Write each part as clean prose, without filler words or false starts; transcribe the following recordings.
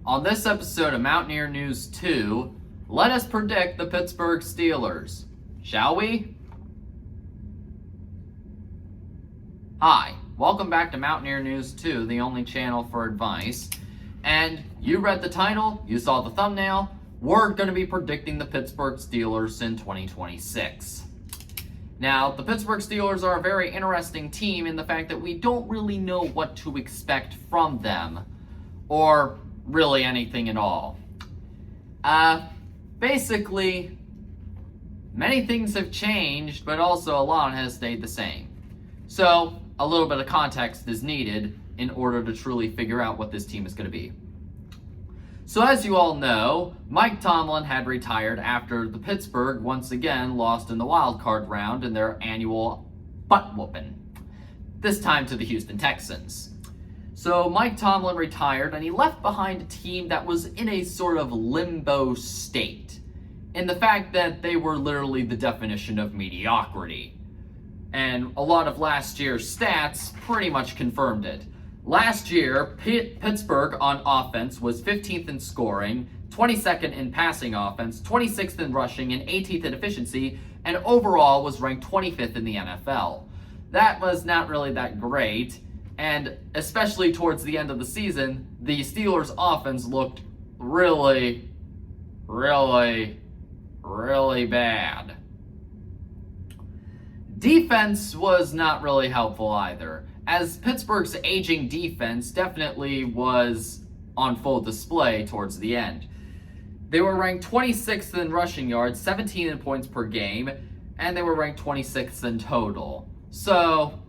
On this episode of Mountaineer News 2, let us predict the Pittsburgh Steelers. Shall we? Hi, welcome back to Mountaineer News 2, the only channel for advice. And you read the title, you saw the thumbnail, we're going to be predicting the Pittsburgh Steelers in 2026. Now, the Pittsburgh Steelers are a very interesting team in the fact that we don't really know what to expect from them, or really anything at all. Basically, many things have changed, but also a lot has stayed the same. So, a little bit of context is needed in order to truly figure out what this team is going to be. So as you all know, Mike Tomlin had retired after the Pittsburgh once again lost in the wild card round in their annual butt-whooping, this time to the Houston Texans. So Mike Tomlin retired and he left behind a team that was in a sort of limbo state, in the fact that they were literally the definition of mediocrity. And a lot of last year's stats pretty much confirmed it. Last year, Pittsburgh on offense was 15th in scoring, 22nd in passing offense, 26th in rushing, and 18th in efficiency, and overall was ranked 25th in the NFL. That was not really that great, and especially towards the end of the season, the Steelers' offense looked really bad. Defense was not really helpful either, as Pittsburgh's aging defense definitely was on full display towards the end. They were ranked 26th in rushing yards, 17 in points per game, and they were ranked 26th in total. So,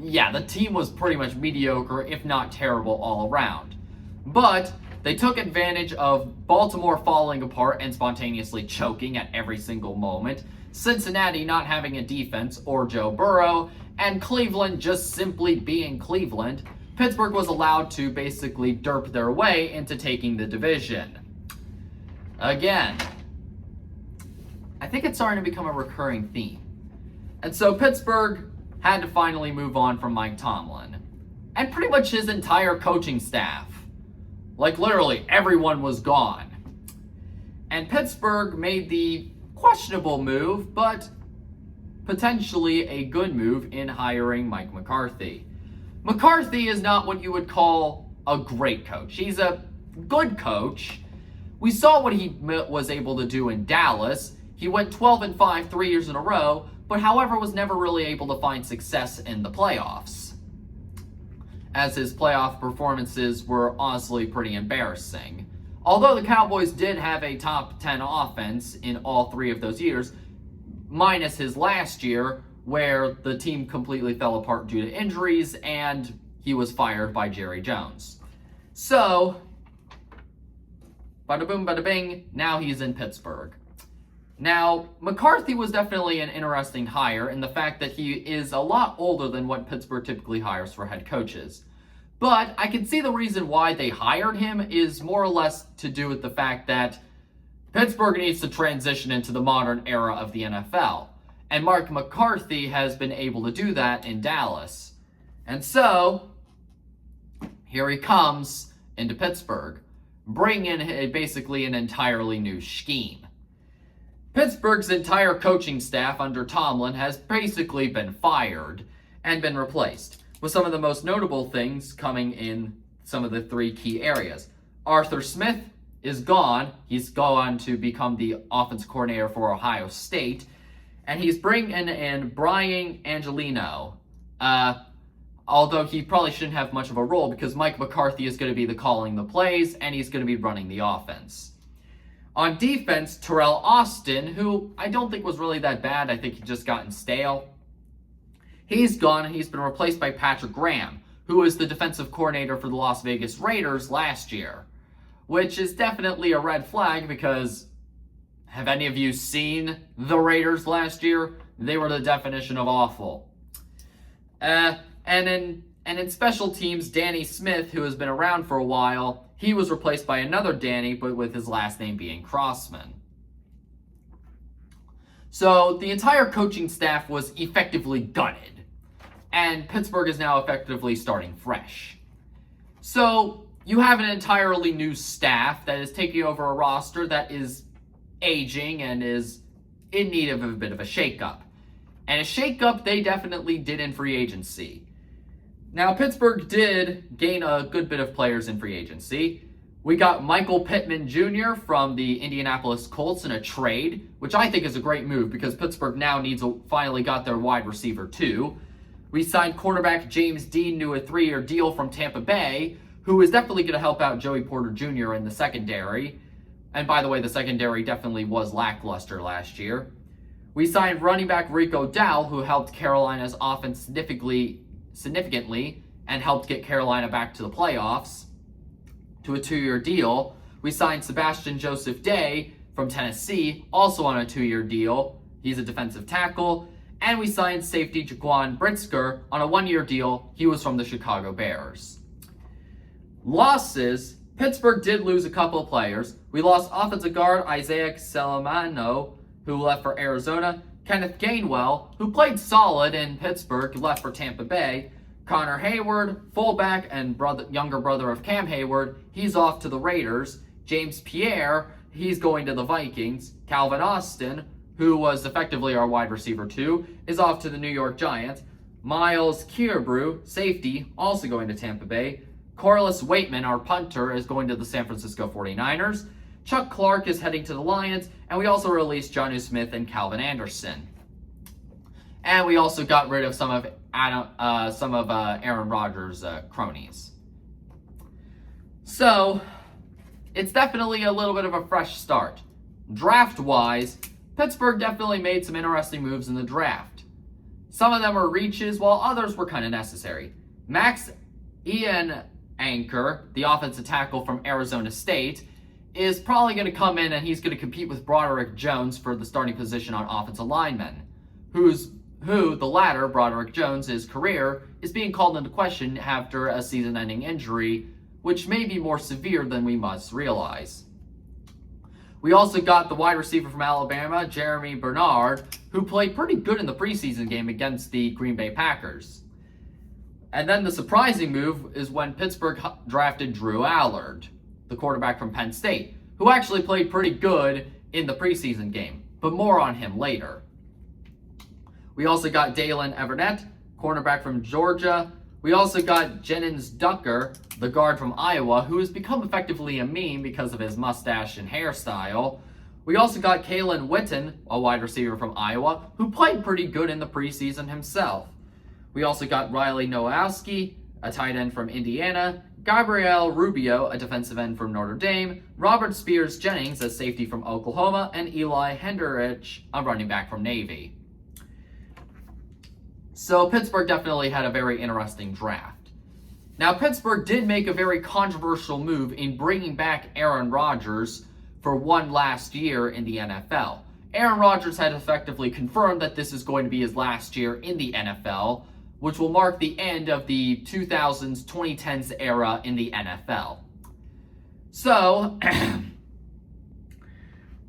yeah, the team was pretty much mediocre, if not terrible, all around. But they took advantage of Baltimore falling apart and spontaneously choking at every single moment, Cincinnati not having a defense or Joe Burrow, and Cleveland just simply being Cleveland. Pittsburgh was allowed to basically derp their way into taking the division. Again, I think it's starting to become a recurring theme. And so Pittsburgh had to finally move on from Mike Tomlin and pretty much his entire coaching staff. Like literally everyone was gone. And Pittsburgh made the questionable move, but potentially a good move in hiring Mike McCarthy. McCarthy is not what you would call a great coach. He's a good coach. We saw what he was able to do in Dallas. He went 12-5 3 years in a row, but however was never really able to find success in the playoffs, as his playoff performances were honestly pretty embarrassing. Although the Cowboys did have a top 10 offense in all 3 of those years, minus his last year, where the team completely fell apart due to injuries and he was fired by Jerry Jones. So, bada boom, bada bing, now he's in Pittsburgh. Now, McCarthy was definitely an interesting hire in the fact that he is a lot older than what Pittsburgh typically hires for head coaches. But I can see the reason why they hired him is more or less to do with the fact that Pittsburgh needs to transition into the modern era of the NFL. And Mark McCarthy has been able to do that in Dallas. And so, here he comes into Pittsburgh, bringing in basically an entirely new scheme. Pittsburgh's entire coaching staff under Tomlin has basically been fired and been replaced, with some of the most notable things coming in some of the 3 key areas. Arthur Smith is gone. He's gone to become the offense coordinator for Ohio State. And he's bringing in Brian Angelino. Although he probably shouldn't have much of a role because Mike McCarthy is going to be the calling the plays and he's going to be running the offense. On defense, Terrell Austin, who I don't think was really that bad. I think he just gotten stale. He's gone and he's been replaced by Patrick Graham, who was the defensive coordinator for the Las Vegas Raiders last year. Which is definitely a red flag because have any of you seen the Raiders last year? They were the definition of awful. And in special teams, Danny Smith, who has been around for a while, he was replaced by another Danny, but with his last name being Crossman. So the entire coaching staff was effectively gutted, and Pittsburgh is now effectively starting fresh. So you have an entirely new staff that is taking over a roster that is aging and is in need of a bit of a shakeup. And a shakeup they definitely did in free agency. Now, Pittsburgh did gain a good bit of players in free agency. We got Michael Pittman Jr. from the Indianapolis Colts in a trade, which I think is a great move because Pittsburgh now finally got their wide receiver too. We signed quarterback James Dean to a 3-year deal from Tampa Bay, who is definitely going to help out Joey Porter Jr. in the secondary. And by the way, the secondary definitely was lackluster last year. We signed running back Rico Dowell, who helped Carolina's offense significantly and helped get Carolina back to the playoffs, to a 2-year deal. We signed Sebastian Joseph Day from Tennessee, also on a 2-year deal. He's a defensive tackle. And we signed safety Jaquan Brisker on a 1-year deal. He was from the Chicago Bears. Losses. Pittsburgh did lose a couple of players. We lost offensive guard Isaiah Salamano, who left for Arizona. Kenneth Gainwell, who played solid in Pittsburgh, left for Tampa Bay. Connor Hayward, fullback and younger brother of Cam Hayward, he's off to the Raiders. James Pierre, he's going to the Vikings. Calvin Austin, who was effectively our wide receiver too, is off to the New York Giants. Miles Killebrew, safety, also going to Tampa Bay. Corliss Waitman, our punter, is going to the San Francisco 49ers. Chuck Clark is heading to the Lions, and we also released Jonnu Smith and Calvin Anderson. And we also got rid of some of Aaron Rodgers' cronies. So, it's definitely a little bit of a fresh start. Draft-wise, Pittsburgh definitely made some interesting moves in the draft. Some of them were reaches, while others were kind of necessary. Max Ian Anchor, the offensive tackle from Arizona State, is probably going to come in and he's going to compete with Broderick Jones for the starting position on offensive lineman, who the latter, Broderick Jones' career is being called into question after a season-ending injury, which may be more severe than we must realize. We also got the wide receiver from Alabama, Jeremy Bernard, who played pretty good in the preseason game against the Green Bay Packers. And then the surprising move is when Pittsburgh drafted Drew Allard, the quarterback from Penn State, who actually played pretty good in the preseason game, but more on him later. We also got Dalen Everett, cornerback from Georgia. We also got Jennings Ducker, the guard from Iowa, who has become effectively a meme because of his mustache and hairstyle. We also got Kalen Witten, a wide receiver from Iowa, who played pretty good in the preseason himself. We also got Riley Nowalski, a tight end from Indiana, Gabriel Rubio, a defensive end from Notre Dame, Robert Spears Jennings, a safety from Oklahoma, and Eli Henderich, a running back from Navy. So Pittsburgh definitely had a very interesting draft. Now, Pittsburgh did make a very controversial move in bringing back Aaron Rodgers for one last year in the NFL. Aaron Rodgers had effectively confirmed that this is going to be his last year in the NFL, which will mark the end of the 2000s, 2010s era in the NFL. So,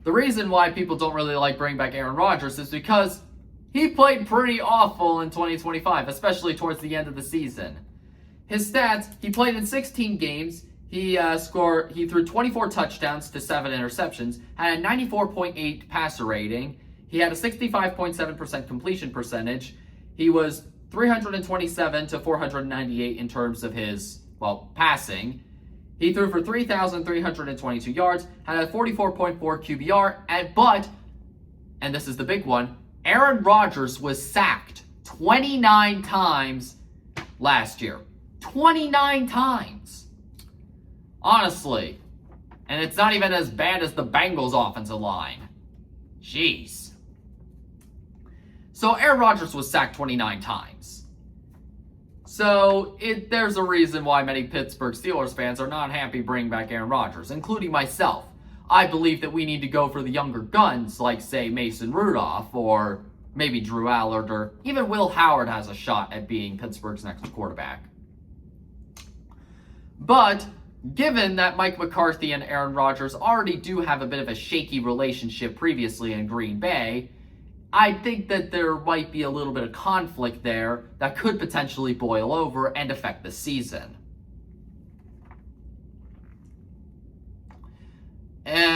the reason why people don't really like bringing back Aaron Rodgers is because he played pretty awful in 2025, especially towards the end of the season. His stats, he played in 16 games, he threw 24 touchdowns to 7 interceptions, had a 94.8 passer rating, he had a 65.7% completion percentage, he was 327 to 498 in terms of his, passing. He threw for 3,322 yards, had a 44.4 QBR, and this is the big one, Aaron Rodgers was sacked 29 times last year. 29 times. Honestly. And it's not even as bad as the Bengals' offensive line. Jeez. So Aaron Rodgers was sacked 29 times. So there's a reason why many Pittsburgh Steelers fans are not happy bringing back Aaron Rodgers, including myself. I believe that we need to go for the younger guns, like, say, Mason Rudolph, or maybe Drew Allard, or even Will Howard has a shot at being Pittsburgh's next quarterback. But, given that Mike McCarthy and Aaron Rodgers already do have a bit of a shaky relationship previously in Green Bay, I think that there might be a little bit of conflict there that could potentially boil over and affect the season.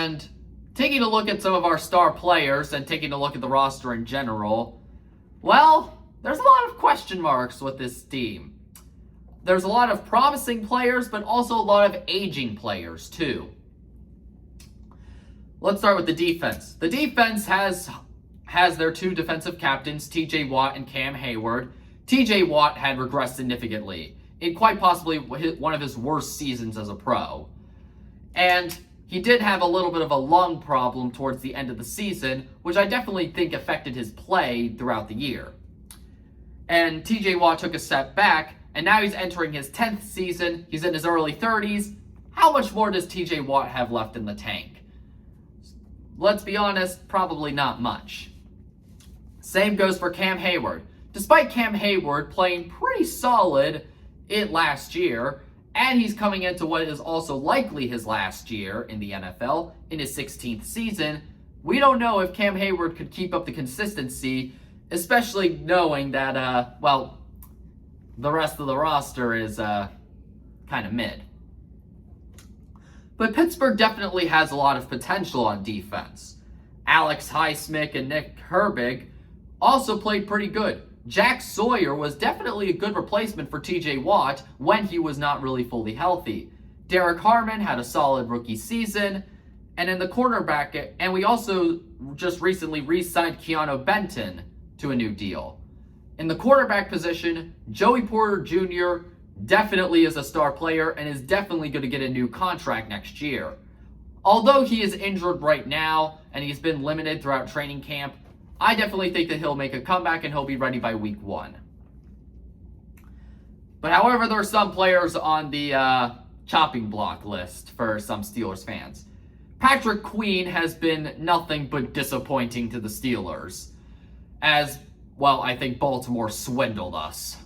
And taking a look at some of our star players and taking a look at the roster in general, well, there's a lot of question marks with this team. There's a lot of promising players, but also a lot of aging players too. Let's start with the defense. The defense has their two defensive captains, TJ Watt and Cam Hayward. TJ Watt had regressed significantly in quite possibly one of his worst seasons as a pro. And he did have a little bit of a lung problem towards the end of the season, which I definitely think affected his play throughout the year. And TJ Watt took a step back, and now he's entering his 10th season. He's in his early 30s. How much more does TJ Watt have left in the tank? Let's be honest, probably not much. Same goes for Cam Hayward. Despite Cam Hayward playing pretty solid last year, and he's coming into what is also likely his last year in the NFL, in his 16th season, we don't know if Cam Hayward could keep up the consistency, especially knowing that, the rest of the roster is kind of mid. But Pittsburgh definitely has a lot of potential on defense. Alex Highsmith and Nick Herbig also played pretty good. Jack Sawyer was definitely a good replacement for TJ Watt when he was not really fully healthy. Derek Harmon had a solid rookie season. And in the cornerback, and we also just recently re-signed Keanu Benton to a new deal. In the quarterback position, Joey Porter Jr. definitely is a star player and is definitely going to get a new contract next year. Although he is injured right now and he's been limited throughout training camp, I definitely think that he'll make a comeback and he'll be ready by week 1. But however, there are some players on the chopping block list for some Steelers fans. Patrick Queen has been nothing but disappointing to the Steelers, as, well, I think Baltimore swindled us.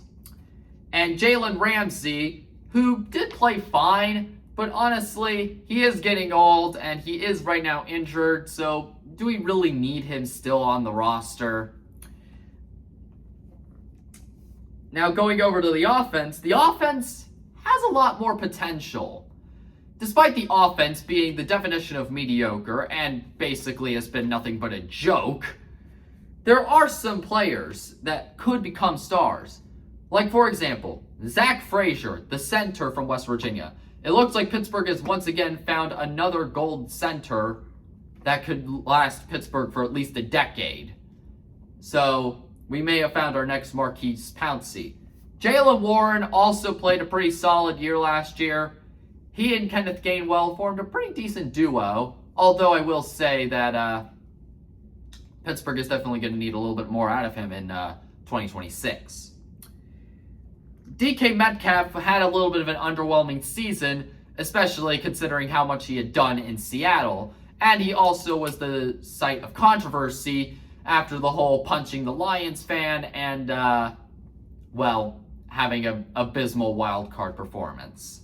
And Jalen Ramsey, who did play fine, but honestly, he is getting old and he is right now injured, so do we really need him still on the roster? Now going over to the offense has a lot more potential. Despite the offense being the definition of mediocre and basically has been nothing but a joke, there are some players that could become stars. Like, for example, Zach Frazier, the center from West Virginia. It looks like Pittsburgh has once again found another gold center that could last Pittsburgh for at least a decade. So, we may have found our next Marquise Pouncey. Jaylen Warren also played a pretty solid year last year. He and Kenneth Gainwell formed a pretty decent duo, although I will say that Pittsburgh is definitely going to need a little bit more out of him in 2026. DK Metcalf had a little bit of an underwhelming season, especially considering how much he had done in Seattle. And he also was the site of controversy after the whole punching the Lions fan and, having an abysmal wildcard performance.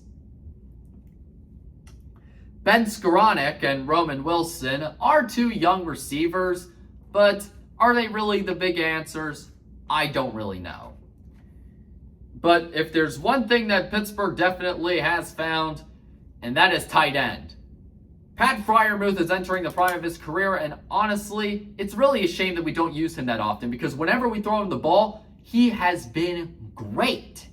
Ben Skoranek and Roman Wilson are two young receivers, but are they really the big answers? I don't really know. But if there's one thing that Pittsburgh definitely has found, and that is tight end. Pat Freiermuth is entering the prime of his career, and honestly, it's really a shame that we don't use him that often, because whenever we throw him the ball, he has been great.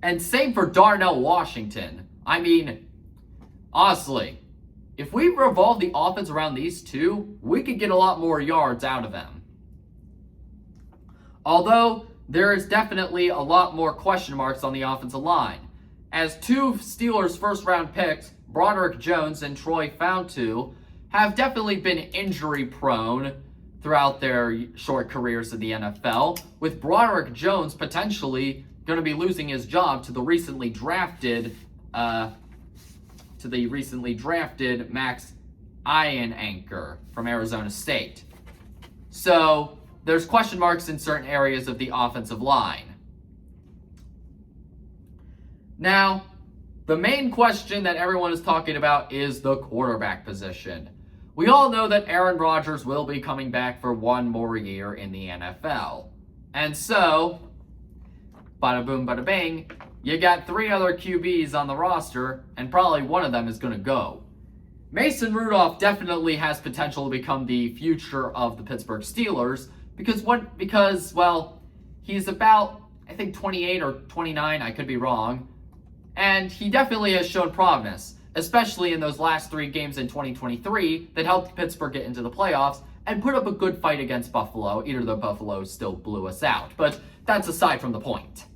And same for Darnell Washington. I mean, honestly, if we revolve the offense around these two, we could get a lot more yards out of them. Although, there is definitely a lot more question marks on the offensive line, as two Steelers first-round picks, Broderick Jones and Troy Fauntu, have definitely been injury-prone throughout their short careers in the NFL, with Broderick Jones potentially going to be losing his job to the recently drafted Max Ironanker from Arizona State. So there's question marks in certain areas of the offensive line. Now, the main question that everyone is talking about is the quarterback position. We all know that Aaron Rodgers will be coming back for one more year in the NFL. And so, bada boom, bada bing, you got 3 other QBs on the roster, and probably one of them is going to go. Mason Rudolph definitely has potential to become the future of the Pittsburgh Steelers because well, he's about, I think, 28 or 29, I could be wrong, and he definitely has shown promise, especially in those last 3 games in 2023 that helped Pittsburgh get into the playoffs and put up a good fight against Buffalo, even though Buffalo still blew us out. But that's aside from the point.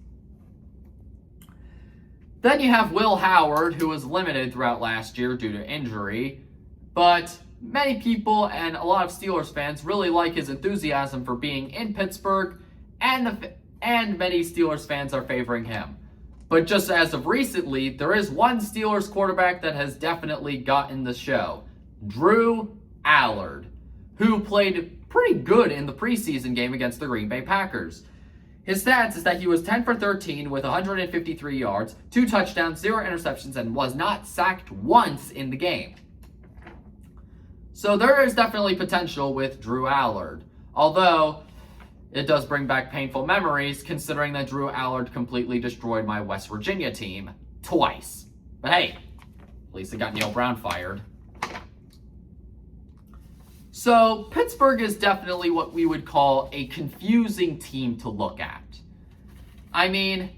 Then you have Will Howard, who was limited throughout last year due to injury, but many people and a lot of Steelers fans really like his enthusiasm for being in Pittsburgh, and many Steelers fans are favoring him. But just as of recently, there is one Steelers quarterback that has definitely gotten the show, Drew Allard, who played pretty good in the preseason game against the Green Bay Packers. His stats is that he was 10 for 13 with 153 yards, 2 touchdowns, 0 interceptions, and was not sacked once in the game. So there is definitely potential with Drew Allard, although it does bring back painful memories considering that Drew Allard completely destroyed my West Virginia team twice. But hey, at least it got Neil Brown fired. So Pittsburgh is definitely what we would call a confusing team to look at. I mean,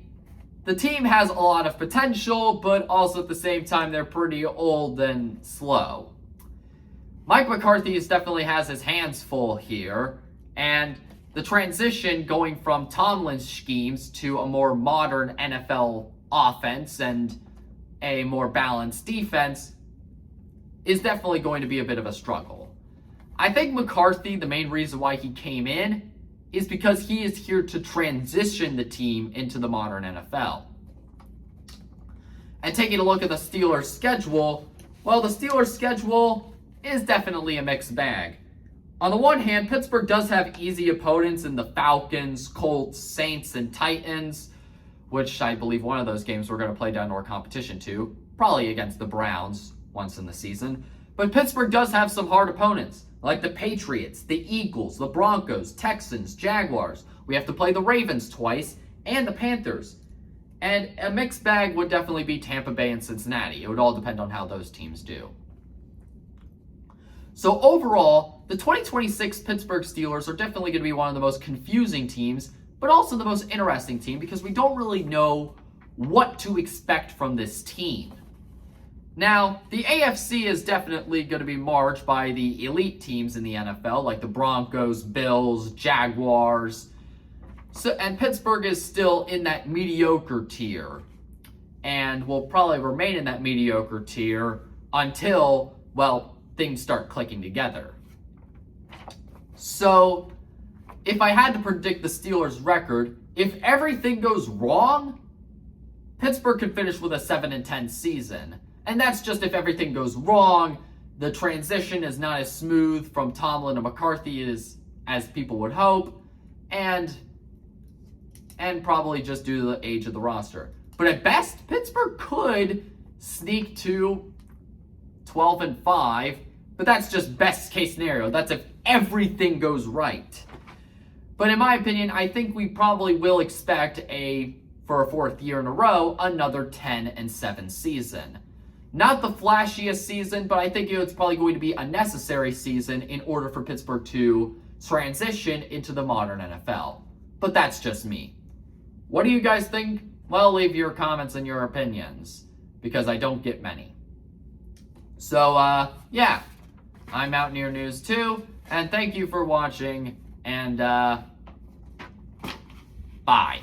the team has a lot of potential, but also at the same time they're pretty old and slow. Mike McCarthy definitely has his hands full here, and the transition going from Tomlin's schemes to a more modern NFL offense and a more balanced defense is definitely going to be a bit of a struggle. I think McCarthy, the main reason why he came in is because he is here to transition the team into the modern NFL. And taking a look at the Steelers' schedule, well, the Steelers' schedule is definitely a mixed bag. On the one hand, Pittsburgh does have easy opponents in the Falcons, Colts, Saints, and Titans, which I believe one of those games we're going to play down to our competition too, probably against the Browns once in the season. But Pittsburgh does have some hard opponents, like the Patriots, the Eagles, the Broncos, Texans, Jaguars. We have to play the Ravens twice, and the Panthers. And a mixed bag would definitely be Tampa Bay and Cincinnati. It would all depend on how those teams do. So overall, the 2026 Pittsburgh Steelers are definitely going to be one of the most confusing teams, but also the most interesting team because we don't really know what to expect from this team. Now, the AFC is definitely going to be marked by the elite teams in the NFL, like the Broncos, Bills, Jaguars. And Pittsburgh is still in that mediocre tier, and will probably remain in that mediocre tier until, well, things start clicking together. So, if I had to predict the Steelers' record, if everything goes wrong, Pittsburgh could finish with a 7-10 season. And that's just if everything goes wrong, the transition is not as smooth from Tomlin to McCarthy as people would hope, and probably just due to the age of the roster. But at best, Pittsburgh could sneak to 12-5, but that's just best case scenario. That's if everything goes right. But in my opinion, I think we probably will expect for a 4th year in a row, another 10-7 season. Not the flashiest season, but I think it's probably going to be a necessary season in order for Pittsburgh to transition into the modern NFL. But that's just me. What do you guys think? Well, leave your comments and your opinions, because I don't get many. So, yeah, I'm Mountaineer News 2, and thank you for watching, and, bye.